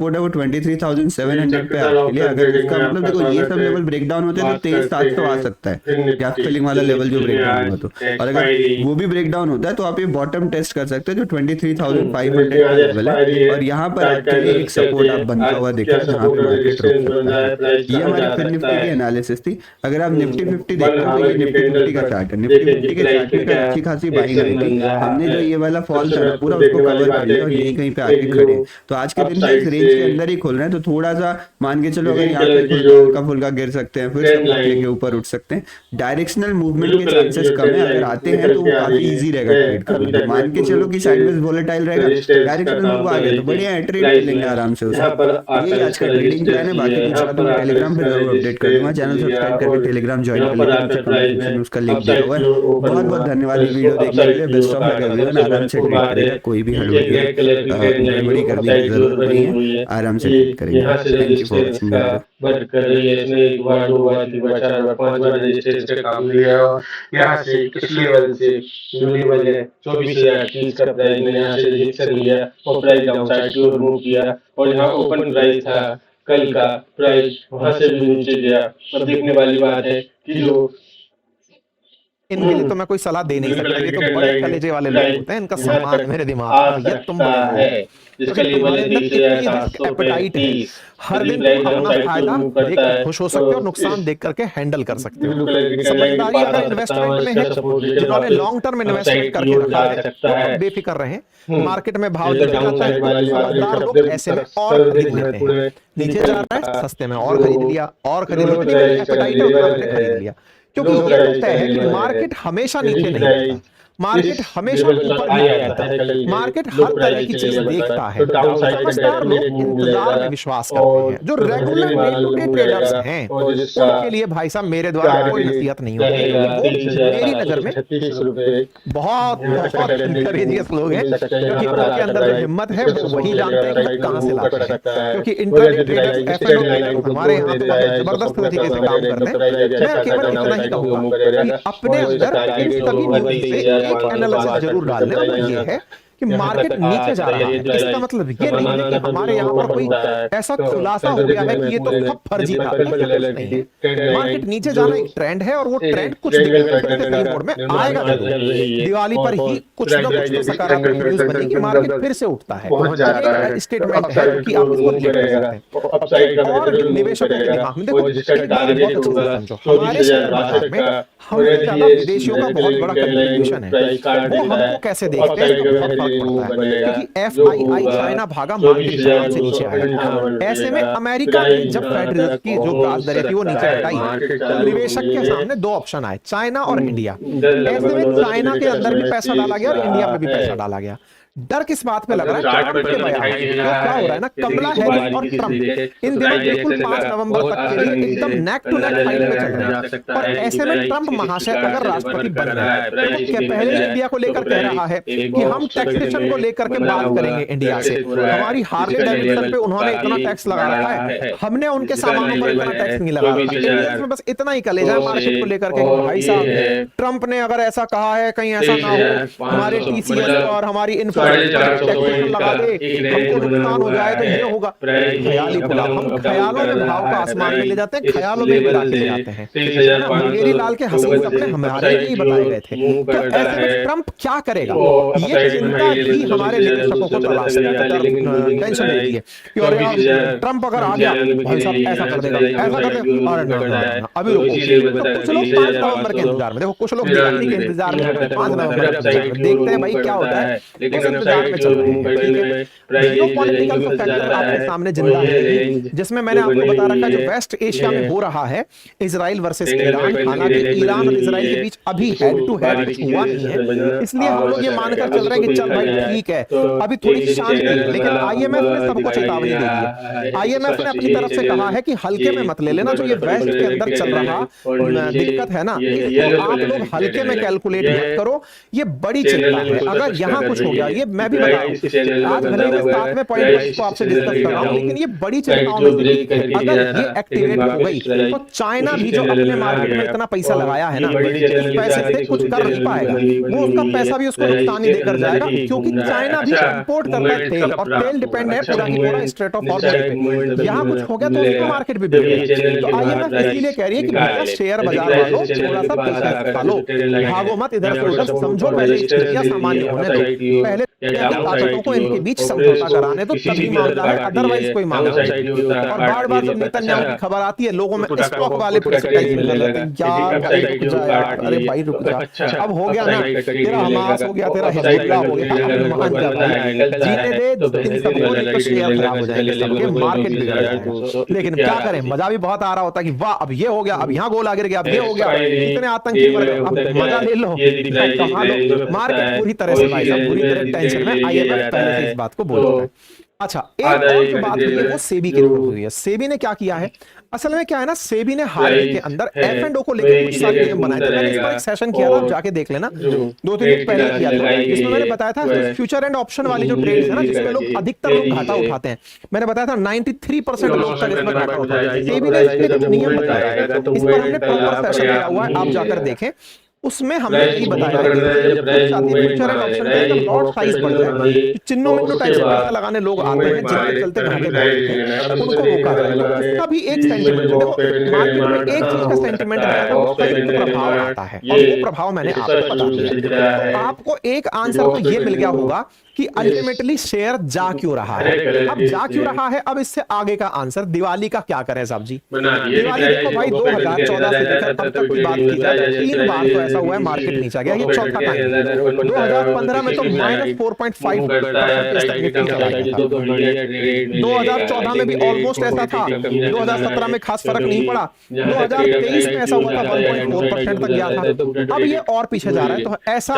Support है वो 23,700 पे आपके लिए। अगर इसका मतलब देखो ये सब लेवल ब्रेक डाउन होते हैं तो 23,700 आ सकता है गैप फिलिंग वाला लेवल जो ब्रेक डाउन हुआ तो, और अगर वो भी ब्रेक डाउन होता है तो आप ये बॉटम टेस्ट कर सकते हैं जो 23,500 का लेवल है, और यहाँ पर आपके लिए एक सपोर्ट आप बनता हुआ दिख रहा है जहाँ पे मार्केट रुक सकता है। ये हमारी फिर निफ्टी की एनालिसिस थी। अगर आप निफ्टी 50 देखते हो तो ये निफ्टी 50 का चार्ट है। निफ्टी 50 के चार्ट में क्या अच्छी खासी बाइंग आई थी, हमने जो ये वाला फॉल था पूरा उसको कवर कर लिया और यही कहीं पे आके खड़े हैं। तो आज के दिन में इस रेंज के अंदर ही खोल रहे हैं, तो थोड़ा सा मान के चलो अगर यहाँ पे हल्का फुल्का गिर सकते हैं, फिर सपोर्ट लेके ऊपर उठ सकते हैं। डायरेक्शनल मूवमेंट के चांसेस कम है, अगर आते हैं तो वो काफी इजी रहेगा ट्रेड करना। मान के चलो कि साइडवेज वोलेटाइल रहेगा, डायरेक्शनल मूव आ गया तो बढ़िया है, ट्रेड कर लेंगे आराम से उसको। यही आज का ट्रेडिंग प्लान है। बाकी कुछ तो मैं टेलीग्राम पे जरूर अपडेट कर दूंगा। चैनल सब्सक्राइब करके टेलीग्राम ज्वाइन कर लेना, नीचे कमेंट सेक्शन में उसका लिंक दिया हुआ है। बहुत बहुत धन्यवाद ये वीडियो देखने के लिए। Best of luck everyone. आराम से ट्रेड करेगा, कोई भी हड़बड़ी करने की जरूरत नहीं है, आराम से ट्रेड करेंगे। Thank you for watching video. बंद कर रही है इसने, 1 बार 2 बार 3 बार 4 बार 5 बार रेजिस्टेंस का काम लिया है, और यहाँ से किस लेवल से जो लेवल है 24,030 का प्राइस ने यहाँ से रिजेक्शन लिया और प्राइस डाउन साइड की ओर मूव किया, और यहाँ ओपन प्राइस था कल का प्राइस वहां से भी नीचे गया। अब देखने वाली बात है कि जो इनके लिए तो मैं कोई सलाह दे नहीं सकता, ये तो बड़े कलेजे वाले लोग होते हैं, इनका सामान मेरे दिमाग में, ये तुम बड़े है जिसके लेवल है 23,730। हर दिन तुम अपना फायदा देख खुश हो सकते हो और नुकसान देख करके हैंडल कर सकते हो। समझदारी अगर इन्वेस्टमेंट में है, जिन्होंने लॉन्ग टर्म इन्वेस्टमेंट करके रखा है वो बेफिक्र रहे। मार्केट में भाव नीचे जाता है, समझदार लोग ऐसे में और खरीद लेते हैं। नीचे जा रहा है सस्ते में और खरीद लिया, और खरीद लिया, एपेटाइट है उतना मैंने खरीद लिया। क्योंकि ये तय है कि मार्केट हमेशा नीचे नहीं रहता, मार्केट हमेशा ऊपर ही रहता है। मार्केट हर तरह की चीज देखता है। समझदार लोग इंतजार में विश्वास करते हैं। जो regular day to day traders हैं उनके लिए भाई साहब मेरे द्वारा कोई नसीहत नहीं होगी। वो मेरी नजर में बहुत बहुत करेजियस लोग हैं, क्योंकि उनके अंदर जो हिम्मत है वो वही जानते हैं कि कहां से लाते हैं। क्योंकि इंट्राडे ट्रेडर्स एफएनओ हमारे यहाँ पे जबरदस्त तरीके से काम करते हैं। मैं केवल इतना ही कहूंगा कि अपने अंदर इन सभी न्यूज़ से एक एनालिसिस जरूर डाल लें, और ये है कि मार्केट नीचे जा रहा है। इसका मतलब ये नहीं है कि हमारे यहाँ पर कोई ऐसा खुलासा हो गया है कि ये तो सब फर्जी था, नहीं है। मार्केट नीचे जाना एक ट्रेंड है, और वो ट्रेंड कुछ मोड में आएगा जरूर। दिवाली पर ही कुछ ना कुछ तो सकारात्मक न्यूज बनी कि मार्केट फिर से उठता है। स्टेटमेंट है कि आप इसको रिलेट कर सकते हैं। और निवेशकों के दिमाग में देखो एक बात बहुत अच्छी समझो, हमारे शेयर बाजार में हमसे ज्यादा विदेशियों का बहुत बड़ा कंट्रीब्यूशन है। वो हमको कैसे देखते हैं क्योंकि FII चाइना भागा, मार्केट जापान से नीचे आया। ऐसे में अमेरिका ने जब फेड रिजर्व की जो ब्याज दरें थी वो नीचे हटाई, तो निवेशक के सामने दो ऑप्शन आए, चाइना और इंडिया। ऐसे में चाइना के अंदर भी पैसा डाला गया और इंडिया में भी पैसा डाला गया। डर किस बात पे लग रहा है? ट्रंप के बयान क्या हो रहा है ना, कमला हैरिस और ट्रंप इन दिनों बिल्कुल 5 नवंबर तक के लिए एकदम नेक टू नेक फाइट में चल रहे हैं। और ऐसे में ट्रंप महाशय अगर राष्ट्रपति बन गए तो पहले इंडिया को लेकर कह रहा है कि हम टैक्सेशन को लेकर के बात करेंगे इंडिया से। हमारी हार्ले डेविडसन पे उन्होंने इतना टैक्स लगा रखा है, हमने उनके सामानों पर इतना टैक्स नहीं लगा रखा। इंडिया में बस इतना ही कलेजा है मार्केट को लेकर के, भाई साहब ट्रंप ने अगर ऐसा कहा है कहीं ऐसा ना हो हमारे TCS और हमारी लगा दे, हमको नुकसान हो जाए तो ये होगा। ख्याली खुला, हम ख्यालों में भाव का आसमान में ले जाते हैं, ख्यालों में गिरा के ले जाते हैं। मुंगेरी लाल के हसीन सपने हमारे लिए बताए गए थे। तो ऐसे में ट्रंप क्या करेगा, ये चिंता भी हमारे निवेशकों को टेंशन देती है कि और ट्रंप अगर आ गया भाई साहब ऐसा कर देगा, ऐसा कर देगा, और अभी रुको। तो कुछ लोग 5 नवंबर के इंतजार में, देखो कुछ लोग दिवाली के इंतजार में, 5 नवंबर देखते हैं भाई क्या होता है, इंतजार में चल रहे हैं। ठीक है, जियोपॉलिटिकल फैक्टर आपके सामने जिंदा है, जिसमें मैंने आपको बता रखा है जो वेस्ट एशिया में हो रहा है, इजराइल वर्सेस ईरान। हालांकि ईरान और इजराइल के बीच अभी हेड टू हेड हुआ नहीं है, इसलिए हम लोग ये मानकर चल रहे हैं कि चल भाई ठीक है अभी थोड़ी शांति है। लेकिन IMF ने सबको चेतावनी दी है। IMF ने अपनी तरफ से कहा है कि हल्के में मत ले लेना, जो ये वेस्ट के अंदर चल रहा दिक्कत है ना, आप लोग हल्के में कैलकुलेट मत करो, ये बड़ी चिंता है। अगर यहाँ कुछ हो गया, ये मैं भी बता रहा हूँ, आज भले ही मैं 7वें पॉइंट को आपसे डिस्कस कर रहा हूँ, लेकिन ये बड़ी चिंताओं में से थी। अगर ये एक्टिवेट हो गई तो चाइना भी जो अपने मार्केट में इतना पैसा लगाया है ना, उस पैसे से कुछ कर नहीं पाएगा, वो उसका पैसा भी उसको नुकसान ही देकर जाएगा, क्योंकि चाइना भी इंपोर्ट करता है तेल, और तेल डिपेंड है पूरा की पूरा स्ट्रेट ऑफ हॉर्मज पे। यहाँ कुछ हो गया तो उसका मार्केट भी बिगड़ गया। तो IMF इसलिए कह रही है कि भैया शेयर बाजार वालों थोड़ा सा पेशेंस पालो, भागो मत इधर से उधर, समझो पहले स्थितियां सामान्य होने दो, पहले ताकतों को इनके बीच समझौता कराने तो तभी मामला है, अदरवाइज कोई मामला नहीं। और बार बार जब नेतन्याहू की खबर आती है, लोगों में स्टॉक वाले प्रेसिडेंट मिल रहे हैं, यार भाई रुक जा यार, अरे भाई रुक जा, अब हो गया ना, तेरा हमास हो गया, तेरा हिजबुल्लाह हो गया, अब मान जा भाई, जीने दे इन सबको, नहीं तो शेयर खराब हो जाएंगे सबके, मार्केट बिगड़ जाएगा। लेकिन क्या करें, मजा भी बहुत आ रहा होता है कि वाह अब ये हो गया, अब यहाँ गोला गिर गया, अब ये हो गया, इतने आतंकी मर गए, अब मजा ले लो, कमा लो। मार्केट पूरी तरह से भाई साहब पूरी तरह टेंशन में, IMF पहले से इस बात को बोल रहा है। अच्छा, एक और जो बात हुई है वो सेबी की तरफ हुई है। सेबी ने क्या किया है, असल में क्या है ना, सेबी ने हाल ही के अंदर F&O को लेकर कुछ सारे नियम बनाए थे। मैंने इस पर एक सेशन किया था, आप जाके देख लेना, 2-3 दिन पहले किया था। इसमें मैंने बताया था फ्यूचर एंड ऑप्शन वाली जो ट्रेड्स है ना, जिसमें लोग अधिकतर लोग घाटा उठाते हैं, मैंने बताया था 93% लोग तक इसमें घाटा उठाते हैं। सेबी ने इसके कुछ नियम बताए, इस पर हमने प्रॉपर सेशन किया हुआ है, आप जाकर देखें। उसमें हमने यही बताया है कि फ्यूचर एंड ऑप्शन के लॉट साइज बढ़ जाए, चिन्हों में जो टाइप से पैसा लगाने लोग आते हैं, जिनके चलते घाटे हैं, उनको रोका जाए। इसका भी एक सेंटीमेंट, देखो मार्केट में एक चीज का सेंटीमेंट है तो उसका एक प्रभाव आता है, और वो प्रभाव मैंने आपको बता दिया। तो आपको एक आंसर तो ये मिल गया होगा कि अल्टीमेटली शेयर जा क्यों रहा है। अब जा क्यों रहा है, अब इससे आगे का आंसर, दिवाली का क्या करें साहब जी। दिवाली देखो भाई 2014 से लेकर अब तक की बात की जाए, 3 बार तो ऐसा हुआ है मार्केट नीचे गया, ये चौथा टाइम। 2015 में तो -4.5% तक निफ्टी चला गया था, 2014 में भी ऑलमोस्ट ऐसा था, 2017 में खास फर्क नहीं पड़ा, 2023 में ऐसा हुआ था 1.4% तक गया था, अब ये और पीछे जा रहा है। तो ऐसा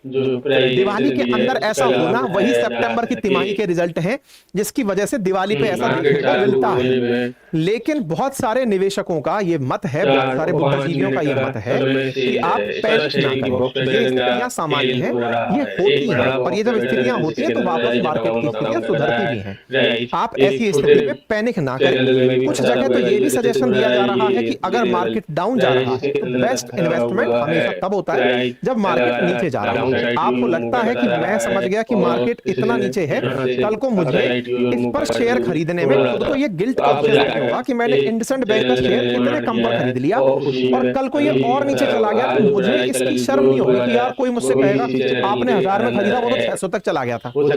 दिवाली के अंदर ऐसा होना वही सितंबर की तिमाही के रिजल्ट हैं, जिसकी वजह से दिवाली पे ऐसा देखने को मिलता है। लेकिन बहुत सारे निवेशकों का ये मत है, बहुत सारे बुद्धिजीवियों का ये मत है कि आप पैनिक ना करें, ये स्थितियां सामान्य हैं, ये होती हैं, और ये जब स्थितियां होती हैं तो वापस मार्केट की स्थितियां सुधरती भी हैं। आप ऐसी स्थिति में पैनिक ना करें। कुछ जगह तो ये भी सजेशन दिया जा रहा है कि अगर मार्केट डाउन जा रहा है तो बेस्ट इन्वेस्टमेंट हमेशा तब होता है जब मार्केट नीचे जा रहा है। आपको लगता है कि मैं समझ गया कि मार्केट इतना नीचे है, कल को मुझे इस पर शेयर खरीदने में खुद को ये गिल्ट कॉन्शियस नहीं होगा कि मैंने इंडसइंड बैंक का शेयर इतने कम पर खरीद लिया, और कल को ये और नीचे चला गया तो मुझे इसकी शर्म नहीं होगी कि यार कोई मुझसे कहेगा आपने 1000 में खरीदा, वो तो 600 तक चला गया था। आपको लग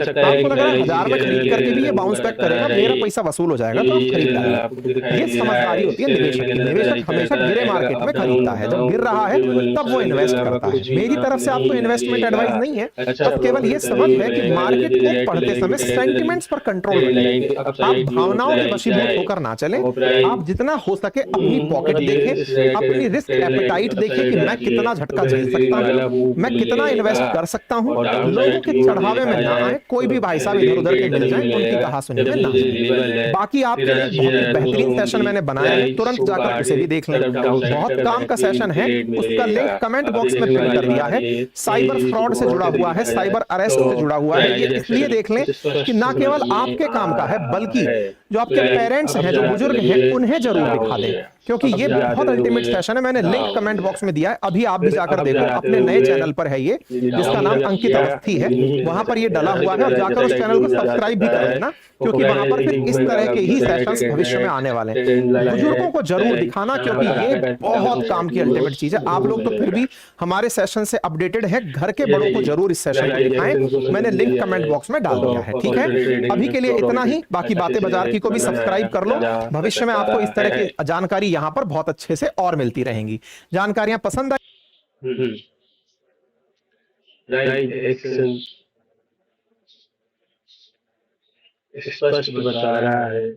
रहा है 1000 में खरीद करके भी ये बाउंस बैक करेगा, मेरा पैसा वसूल हो जाएगा, तो आप खरीद डालिए। ये समझदारी होती है निवेशक की। निवेशक हमेशा गिरे मार्केट में खरीदता है, जब गिर रहा है तब वो इन्वेस्ट करता है। मेरी तरफ से आपको इन्वेस्टमेंट एडवाइस नहीं है, अब केवल ये समझ है कि मार्केट को पढ़ते समय सेंटिमेंट्स पर कंट्रोल रखें, आप भावनाओं के वशीभूत होकर ना चलें। आप जितना हो सके अपनी पॉकेट देखें, अपनी रिस्क एपेटाइट देखें कि मैं कितना झटका झेल सकता हूं, मैं कितना इन्वेस्ट कर सकता हूं। लोगों के चढ़ावे में ना आए, कोई भी भाई साहब इधर उधर के मिल जाए उनकी कहा सुनी में ना जाए। बाकी आपके लिए बहुत ही बेहतरीन सेशन मैंने बनाया है, तुरंत जाकर उसे भी देख लें, बहुत काम का सेशन है, उसका लिंक कमेंट बॉक्स में पिन कर दिया है। साइबर फ्रॉड से जुड़ा हुआ है, साइबर अरेस्ट से जुड़ा हुआ है, ये इसलिए देख लें कि ना केवल आपके काम का है बल्कि जो आपके पेरेंट्स हैं, जो बुजुर्ग हैं, उन्हें जरूर दिखा दें, क्योंकि ये बहुत अल्टीमेट सेशन है। मैंने लिंक कमेंट बॉक्स में दिया है, अभी आप भी जाकर देखो, अपने नए चैनल पर है ये, जिसका नाम अंकित अवस्थी है, वहां पर ये डला हुआ है, और जाकर उस चैनल को सब्सक्राइब भी कर लेना, क्योंकि वहां पर फिर इस तरह के ही सेशंस भविष्य में आने वाले हैं। बुजुर्गों को जरूर दिखाना, क्योंकि ये बहुत काम की अल्टीमेट चीज है। आप लोग तो फिर भी हमारे सेशन से अपडेटेड हैं, घर के बड़ों को जरूर इस सेशन को दिखाएं, मैंने लिंक कमेंट बॉक्स में डाल दिया है। ठीक है, अभी के लिए इतना ही, बाकी बातें बाजार की को भी सब्सक्राइब कर लो, भविष्य में आपको इस तरह की जानकारी यहाँ पर बहुत अच्छे से और मिलती रहेंगी। जानकारियां पसंद आई स्पष्ट बता रहा है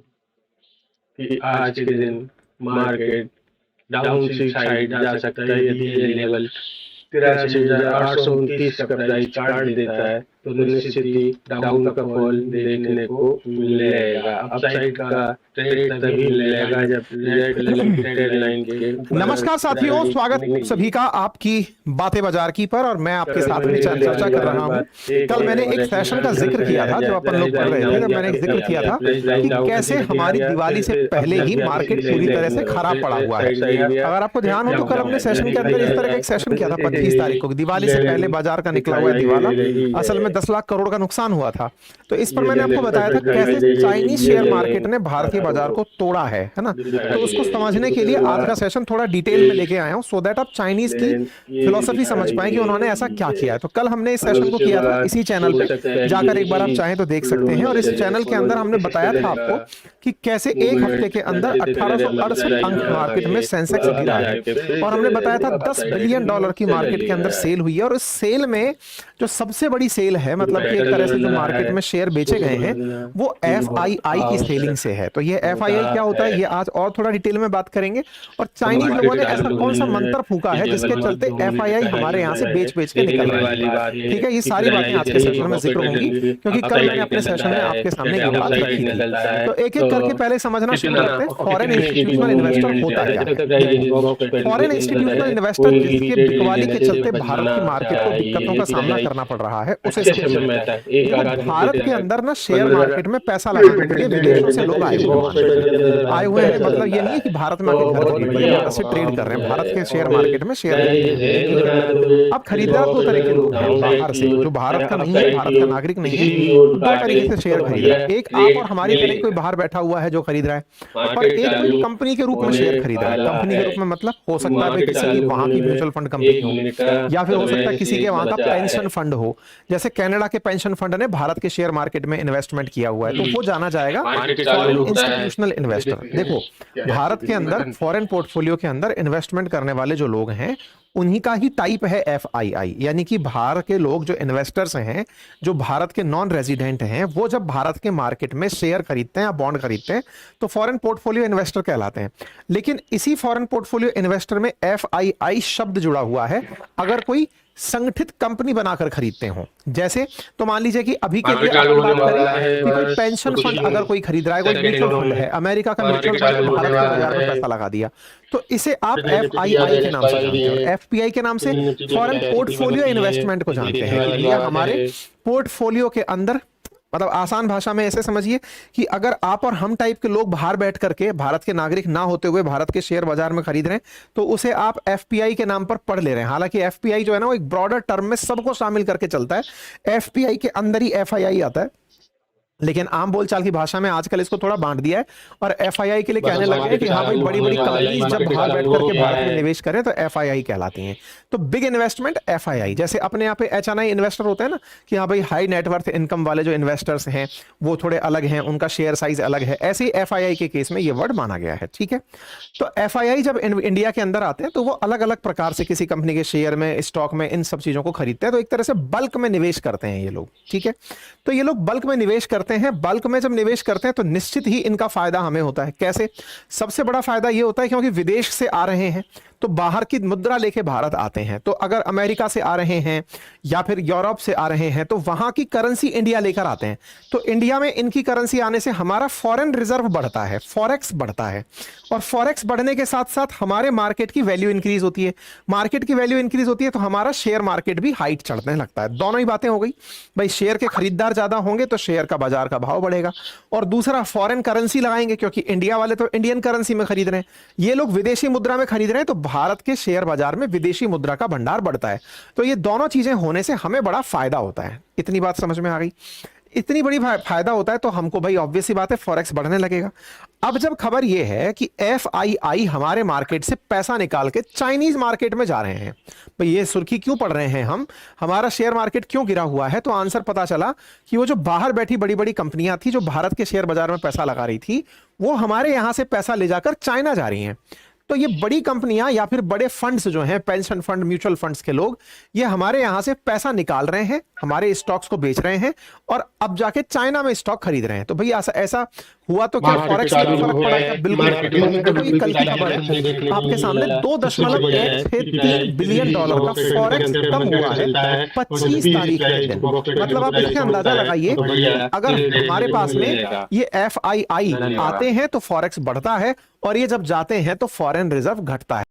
कि आज के दिन मार्केट डाउन साइड जा सकता है यदि ये लेवल 83,829 का प्राइस काट देता है तो निश्चित ही डाउन का फॉल देखने को मिलेगा। अपसाइड का ट्रेड तभी मिलेगा जब ट्रेड लाइन के ऊपर। नमस्कार साथियों, स्वागत सभी का आपकी बातें बाजार की पर, और मैं आपके साथ में चर्चा कर रहा हूं। कल मैंने एक सेशन का जिक्र किया था जो अपन लोग पढ़ रहे थे, जब मैंने एक जिक्र किया था कि कैसे हमारी दिवाली से पहले ही मार्केट पूरी तरह से खराब पड़ा हुआ है। अगर आपको ध्यान हो तो कल हमने सेशन के अंदर इस तरह का एक सेशन किया था 25 तारीख को, दिवाली से पहले बाजार का निकला हुआ दिवाला असल में 10 लाख करोड़ का नुकसान हुआ था। तो इस पर मैंने आपको बताया था कैसे चाइनीज शेयर मार्केट ने भारतीय बाजार को तोड़ा है ना। तो उसको समझने के लिए आज का सेशन थोड़ा डिटेल में लेके आया हूं, सो दैट आप चाइनीज की फिलोसफी समझ पाए कि उन्होंने ऐसा क्या किया है। तो कल हमने इस सेशन को किया था इसी चैनल पे, जाकर एक बार आप चाहें तो देख सकते हैं। और इस चैनल के अंदर हमने बताया था आपको कि कैसे एक हफ्ते के अंदर 1868 अंक मार्केट में सेंसेक्स गिरा है, और हमने बताया था 10 बिलियन डॉलर की मार्केट के अंदर सेल हुई है। और इस सेल में जो सबसे बड़ी सेल है, मतलब कि एक तरह से जो मार्केट में शेयर बेचे गए हैं, वो FII की सेलिंग से है। तो ये FII क्या होता है, ये आज और थोड़ा डिटेल में बात करेंगे। और चाइनीज लोगों ने ऐसा कौन सा मंत्र फूका है जिसके चलते FII हमारे यहाँ से बेच बेच के निकल रही है। ठीक है, ये सारी बातें आज के सेशन में जिक्र होंगी, क्योंकि कल मैंने अपने सेशन में आपके सामने ये बात रखी थी। तो एक एक करके पहले समझना शुरू करते हैं फॉरेन इंस्टीट्यूशनल इन्वेस्टर होता क्या है। फॉरेन इंस्टीट्यूशनल इन्वेस्टर जिसके बिकवाली के चलते भारत की मार्केट को दिक्कतों का सामना करना पड़ रहा है, उसे भारत के अंदर ना शेयर मार्केट में पैसा लगाने के लिए विदेशों से लोग आए हुए हैं। मतलब ये नहीं है कि भारत में आके घर खरीद रहे हैं, भारत से ट्रेड कर रहे हैं, भारत के शेयर मार्केट में शेयर। अब खरीदार दो तरह के लोग हैं बाहर से, जो भारत का नहीं है, भारत का नागरिक नहीं है, दो तरीके से शेयर खरीद रहे हैं। एक आप और हमारी तरह कोई बाहर बैठा हुआ है जो खरीद रहा है, और एक कोई कंपनी के रूप में शेयर खरीद रहा है। कंपनी के रूप में मतलब हो सकता है किसी की वहां की म्यूचुअल फंड कंपनी हो, या फिर हो सकता है किसी के वहां का पेंशन फंड हो। जैसे कनाडा के पेंशन फंड ने भारत के शेयर मार्केट में इन्वेस्टमेंट किया हुआ है, तो वो जाना जाएगा फॉरेन इंस्टीट्यूशनल इन्वेस्टर। देखो, भारत के अंदर फॉरेन पोर्टफोलियो के अंदर इन्वेस्टमेंट करने वाले जो लोग हैं, उन्हीं का ही टाइप है FII, यानी कि बाहर के लोग जो इन्वेस्टर्स हैं, जो भारत के नॉन रेजिडेंट हैं, वो जब भारत के मार्केट में शेयर खरीदते हैं या बॉन्ड खरीदते हैं तो फॉरेन पोर्टफोलियो इन्वेस्टर कहलाते हैं। लेकिन इसी फॉरेन पोर्टफोलियो इन्वेस्टर में FII शब्द जुड़ा हुआ है अगर कोई संगठित कंपनी बनाकर खरीदते हो। जैसे तो मान लीजिए कि अभी के लिए बात करें कि कोई पेंशन फंड अगर कोई खरीद रहा है, कोई म्यूचुअल फंड है, अमेरिका का म्यूचुअल फंड भारत के बाजार में पैसा लगा दिया, तो इसे आप FII के नाम से जानते हैं। FPI के नाम से फॉरेन पोर्टफोलियो इन्वेस्टमेंट को जानते हैं कि ये हमारे पोर्टफोलियो के अंदर, मतलब आसान भाषा में ऐसे समझिए कि अगर आप और हम टाइप के लोग बाहर बैठ करके भारत के नागरिक ना होते हुए भारत के शेयर बाजार में खरीद रहे हैं, तो उसे आप FPI के नाम पर पढ़ ले रहे हैं। हालांकि FPI जो है ना, वो एक ब्रॉडर टर्म में सबको शामिल करके चलता है। FPI के अंदर ही FII आता है, लेकिन आम बोलचाल की भाषा में आजकल इसको थोड़ा बांट दिया है, और FII के लिए कहने लगे हैं कि हाँ भाई, बड़ी बड़ी कंपनीज जब बाहर बैठ करके भारत में निवेश करें तो FII कहलाती हैं। तो बिग इन्वेस्टमेंट FII, जैसे अपने यहाँ पे HNI इन्वेस्टर होते हैं ना, कि हाँ भाई हाई नेटवर्थ इनकम वाले जो इन्वेस्टर्स हैं वो थोड़े अलग हैं, उनका शेयर साइज अलग है, ऐसे ही FII के केस में ये वर्ड माना गया है। ठीक है, तो FII जब इंडिया के अंदर आते हैं तो वो अलग अलग प्रकार से किसी कंपनी के शेयर में, स्टॉक में, इन सब चीजों को खरीदते हैं। तो एक तरह से बल्क में निवेश करते हैं ये लोग। ठीक है, तो ये लोग बल्क में निवेश करते हैं। बल्क में जब निवेश करते हैं तो निश्चित ही इनका फायदा हमें होता है। कैसे? सबसे बड़ा फायदा ये होता है क्योंकि विदेश से आ रहे हैं तो बाहर की मुद्रा लेके भारत आते हैं। तो अगर अमेरिका से आ रहे हैं या फिर यूरोप से आ रहे हैं तो वहां की करेंसी इंडिया लेकर आते हैं। तो इंडिया में इनकी करेंसी आने से हमारा फॉरेन रिजर्व बढ़ता है, फॉरेक्स बढ़ता है, और फॉरेक्स बढ़ने के साथ साथ हमारे मार्केट की वैल्यू इंक्रीज होती है। मार्केट की वैल्यू इंक्रीज होती है तो हमारा शेयर मार्केट भी हाइट चढ़ने लगता है। दोनों ही बातें हो गई भाई, शेयर के खरीदार ज्यादा होंगे तो शेयर का बाजार का भाव बढ़ेगा, और दूसरा फॉरेन करेंसी लगाएंगे क्योंकि इंडिया वाले तो इंडियन करेंसी में खरीद रहे हैं, ये लोग विदेशी मुद्रा में खरीद रहे हैं, तो भारत के शेयर बाजार में विदेशी मुद्रा का भंडार बढ़ता है। तो ये दोनों चीजें होने से हमें बड़ा फायदा होता है। इतनी बात समझ में आ गई? इतनी बड़ी फायदा होता है तो हमको भाई ऑब्वियस सी बात है फॉरेक्स बढ़ने लगेगा। अब जब खबर यह है कि FII हमारे मार्केट से पैसा निकाल के चाइनीज मार्केट में जा रहे हैं, भाई ये सुर्खी क्यों पढ़ रहे हैं हम, हमारा शेयर मार्केट क्यों गिरा हुआ है, तो आंसर पता चला कि वो जो बाहर बैठी बड़ी बड़ी कंपनियां थी जो भारत के शेयर बाजार में पैसा लगा रही थी, वो हमारे यहां से पैसा ले जाकर चाइना जा रही हैं। तो ये बड़ी कंपनियां या फिर बड़े फंड्स जो हैं, पेंशन फंड, म्यूचुअल फंड्स के लोग, ये हमारे यहां से पैसा निकाल रहे हैं, हमारे स्टॉक्स को बेच रहे हैं और अब जाके चाइना में स्टॉक खरीद रहे हैं। तो भैया ऐसा हुआ तो क्या फॉरेक्स में फर्क पड़ा क्या? बिल्कुल। देखो ये कल की खबर है आपके सामने, $2.13 बिलियन का फॉरेक्स कम हुआ है 25 तारीख के दिन। मतलब आप इससे अंदाजा लगाइए, अगर हमारे पास में ये FII आते हैं तो फॉरेक्स बढ़ता है और ये जब जाते हैं तो फॉरेन रिजर्व घटता है।